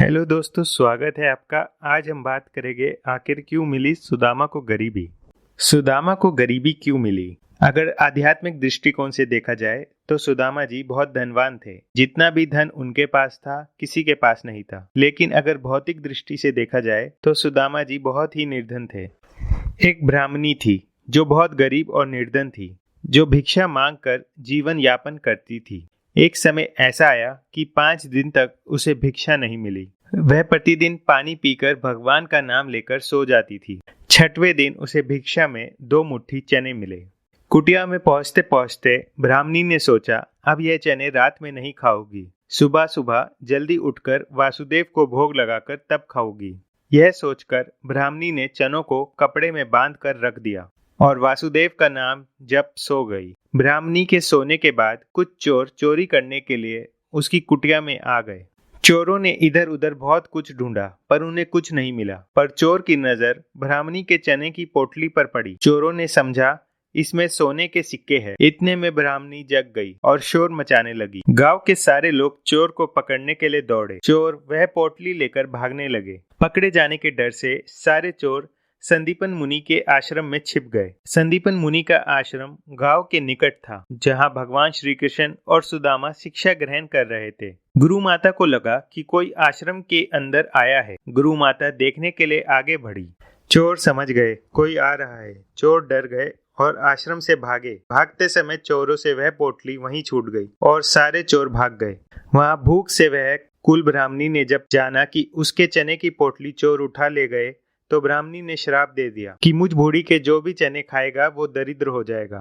Hello दोस्तों, स्वागत है आपका। आज हम बात करेंगे आखिर क्यों मिली सुदामा को गरीबी। सुदामा को गरीबी क्यों मिली? अगर आध्यात्मिक दृष्टिकोण से देखा जाए तो सुदामा जी बहुत धनवान थे। जितना भी धन उनके पास था किसी के पास नहीं था। लेकिन अगर भौतिक दृष्टि से देखा जाए तो सुदामा जी बहुत ही निर्धन थे। एक ब्राह्मणी थी जो बहुत गरीब और निर्धन थी, जो भिक्षा मांग कर जीवन यापन करती थी। एक समय ऐसा आया कि 5 दिन तक उसे भिक्षा नहीं मिली। वह प्रतिदिन पानी पीकर भगवान का नाम लेकर सो जाती थी। 6वें दिन उसे भिक्षा में 2 मुट्ठी चने मिले। कुटिया में पहुंचते पहुंचते ब्राह्मणी ने सोचा, अब यह चने रात में नहीं खाओगी, सुबह सुबह जल्दी उठकर वासुदेव को भोग लगाकर तब खाओगी। यह सोचकर ब्राह्मणी ने चनों को कपड़े में बांध कर रख दिया और वासुदेव का नाम जप सो गई। ब्राह्मणी के सोने के बाद कुछ चोर चोरी करने के लिए उसकी कुटिया में आ गए। चोरों ने इधर उधर बहुत कुछ ढूंढा पर उन्हें कुछ नहीं मिला। पर चोर की नजर ब्राह्मणी के चने की पोटली पर पड़ी। चोरों ने समझा इसमें सोने के सिक्के हैं। इतने में ब्राह्मणी जग गई और शोर मचाने लगी। गांव के सारे लोग चोर को पकड़ने के लिए दौड़े। चोर वह पोटली लेकर भागने लगे। पकड़े जाने के डर से सारे चोर संदीपन मुनि के आश्रम में छिप गए। संदीपन मुनि का आश्रम गांव के निकट था, जहां भगवान श्री कृष्ण और सुदामा शिक्षा ग्रहण कर रहे थे। गुरु माता को लगा कि कोई आश्रम के अंदर आया है। गुरु माता देखने के लिए आगे बढ़ी। चोर समझ गए कोई आ रहा है। चोर डर गए और आश्रम से भागे। भागते समय चोरों से वह पोटली वहीं छूट गई और सारे चोर भाग गए। वहां भूख से वह कुल ब्राह्मणी ने जब जाना कि उसके चने की पोटली चोर उठा ले गए तो ब्राह्मणी ने श्राप दे दिया कि मुझ बूढ़ी के जो भी चने खाएगा वो दरिद्र हो जाएगा।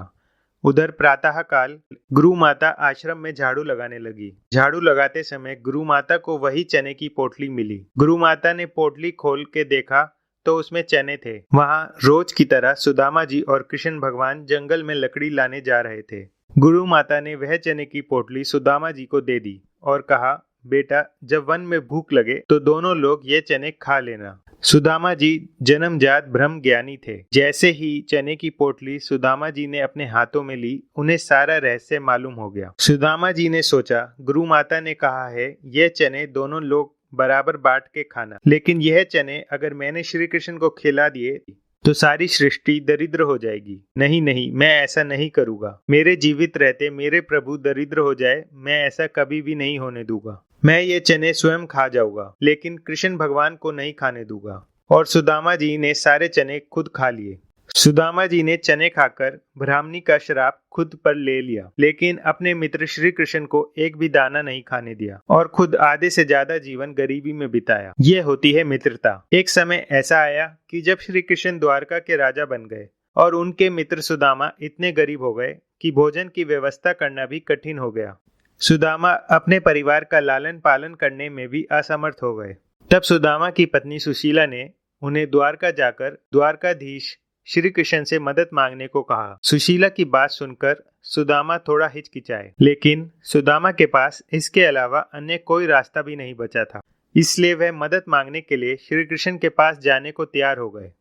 उधर प्रातः काल गुरु माता आश्रम में झाड़ू लगाने लगी। झाड़ू लगाते समय गुरु माता को वही चने की पोटली मिली। गुरु माता ने पोटली खोल के देखा तो उसमें चने थे। वहां रोज की तरह सुदामा जी और कृष्ण भगवान जंगल में लकड़ी लाने जा रहे थे। गुरु माता ने वह चने की पोटली सुदामा जी को दे दी और कहा, बेटा, जब वन में भूख लगे तो दोनों लोग ये चने खा लेना। सुदामा जी जन्मजात ब्रह्म ज्ञानी थे। जैसे ही चने की पोटली सुदामा जी ने अपने हाथों में ली, उन्हें सारा रहस्य मालूम हो गया। सुदामा जी ने सोचा, गुरु माता ने कहा है ये चने दोनों लोग बराबर बांट के खाना, लेकिन यह चने अगर मैंने श्री कृष्ण को खिला दिए तो सारी सृष्टि दरिद्र हो जाएगी। नहीं नहीं, मैं ऐसा नहीं करूंगा। मेरे जीवित रहते मेरे प्रभु दरिद्र हो जाए, मैं ऐसा कभी भी नहीं होने दूंगा। मैं ये चने स्वयं खा जाऊंगा, लेकिन कृष्ण भगवान को नहीं खाने दूंगा। और सुदामा जी ने सारे चने खुद खा लिए। सुदामा जी ने चने खाकर ब्राह्मणी का श्राप खुद पर ले लिया, लेकिन अपने मित्र श्री कृष्ण को एक भी दाना नहीं खाने दिया और खुद आधे से ज्यादा जीवन गरीबी में बिताया। ये होती है मित्रता। एक समय ऐसा आया कि जब श्री कृष्ण द्वारका के राजा बन गए और उनके मित्र सुदामा इतने गरीब हो गए कि भोजन की व्यवस्था करना भी कठिन हो गया। सुदामा अपने परिवार का लालन पालन करने में भी असमर्थ हो गए। तब सुदामा की पत्नी सुशीला ने उन्हें द्वारका जाकर द्वारकाधीश श्री कृष्ण से मदद मांगने को कहा। सुशीला की बात सुनकर सुदामा थोड़ा हिचकिचाए, लेकिन सुदामा के पास इसके अलावा अन्य कोई रास्ता भी नहीं बचा था। इसलिए वह मदद मांगने के लिए श्री कृष्ण के पास जाने को तैयार हो गए।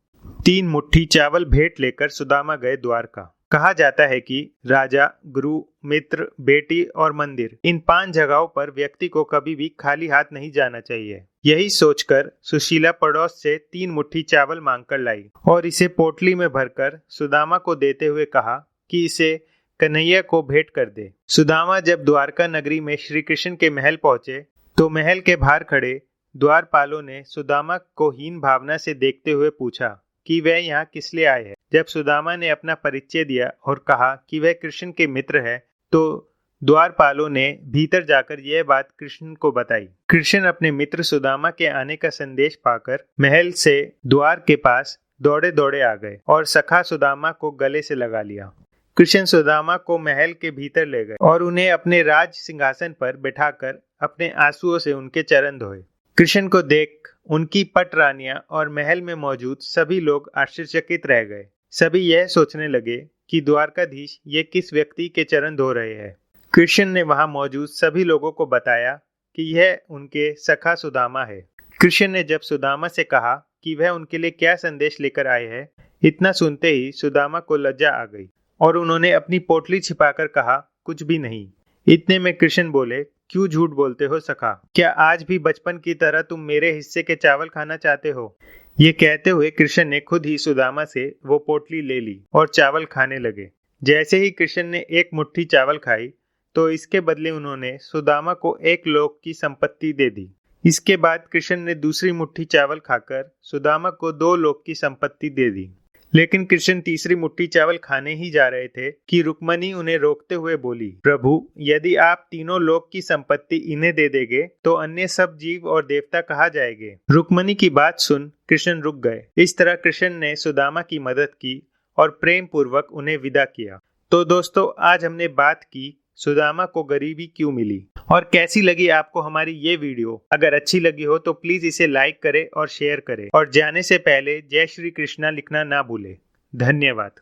3 मुट्ठी चावल भेंट लेकर सुदामा गए द्वारका। कहा जाता है कि राजा, गुरु, मित्र, बेटी और मंदिर, इन 5 जगहों पर व्यक्ति को कभी भी खाली हाथ नहीं जाना चाहिए। यही सोचकर सुशीला पड़ोस से 3 मुट्ठी चावल मांगकर लाई और इसे पोटली में भरकर सुदामा को देते हुए कहा कि इसे कन्हैया को भेंट कर दे। सुदामा जब द्वारका नगरी में श्री कृष्ण के महल पहुंचे तो महल के बाहर खड़े द्वारपालों ने सुदामा को हीन भावना से देखते हुए पूछा कि वह यहाँ किस लिए आए हैं। जब सुदामा ने अपना परिचय दिया और कहा कि वह कृष्ण के मित्र है तो द्वारपालों ने भीतर जाकर यह बात कृष्ण को बताई। कृष्ण अपने मित्र सुदामा के आने का संदेश पाकर महल से द्वार के पास दौड़े दौड़े आ गए और सखा सुदामा को गले से लगा लिया। कृष्ण सुदामा को महल के भीतर ले गए और उन्हें अपने राज सिंहासन पर बैठाकर अपने आंसुओं से उनके चरण धोए। कृष्ण को देख उनकी पट रानियां और महल में मौजूद सभी लोग आश्चर्यचकित रह गए। सभी यह सोचने लगे कि द्वारकाधीश ये किस व्यक्ति के चरण धो रहे हैं। कृष्ण ने वहां मौजूद सभी लोगों को बताया कि यह उनके सखा सुदामा है। कृष्ण ने जब सुदामा से कहा कि वह उनके लिए क्या संदेश लेकर आए हैं, इतना सुनते ही सुदामा को लज्जा आ गई और उन्होंने अपनी पोटली छिपाकर कहा, कुछ भी नहीं। इतने में कृष्ण बोले, क्यों झूठ बोलते हो सखा? क्या आज भी बचपन की तरह तुम मेरे हिस्से के चावल खाना चाहते हो? ये कहते हुए कृष्ण ने खुद ही सुदामा से वो पोटली ले ली और चावल खाने लगे। जैसे ही कृष्ण ने एक मुट्ठी चावल खाई तो इसके बदले उन्होंने सुदामा को 1 लोक की संपत्ति दे दी। इसके बाद कृष्ण ने दूसरी मुट्ठी चावल खाकर सुदामा को 2 लोक की संपत्ति दे दी। लेकिन कृष्ण तीसरी मुट्ठी चावल खाने ही जा रहे थे कि रुक्मणी उन्हें रोकते हुए बोली, प्रभु, यदि आप तीनों लोक की संपत्ति इन्हें दे देंगे तो अन्य सब जीव और देवता कहाँ जाएंगे? रुक्मणी की बात सुन कृष्ण रुक गए। इस तरह कृष्ण ने सुदामा की मदद की और प्रेम पूर्वक उन्हें विदा किया। तो दोस्तों, आज हमने बात की सुदामा को गरीबी क्यों मिली। और कैसी लगी आपको हमारी ये वीडियो? अगर अच्छी लगी हो तो प्लीज इसे लाइक करें और शेयर करें और जाने से पहले जय श्री कृष्णा लिखना ना भूलें। धन्यवाद।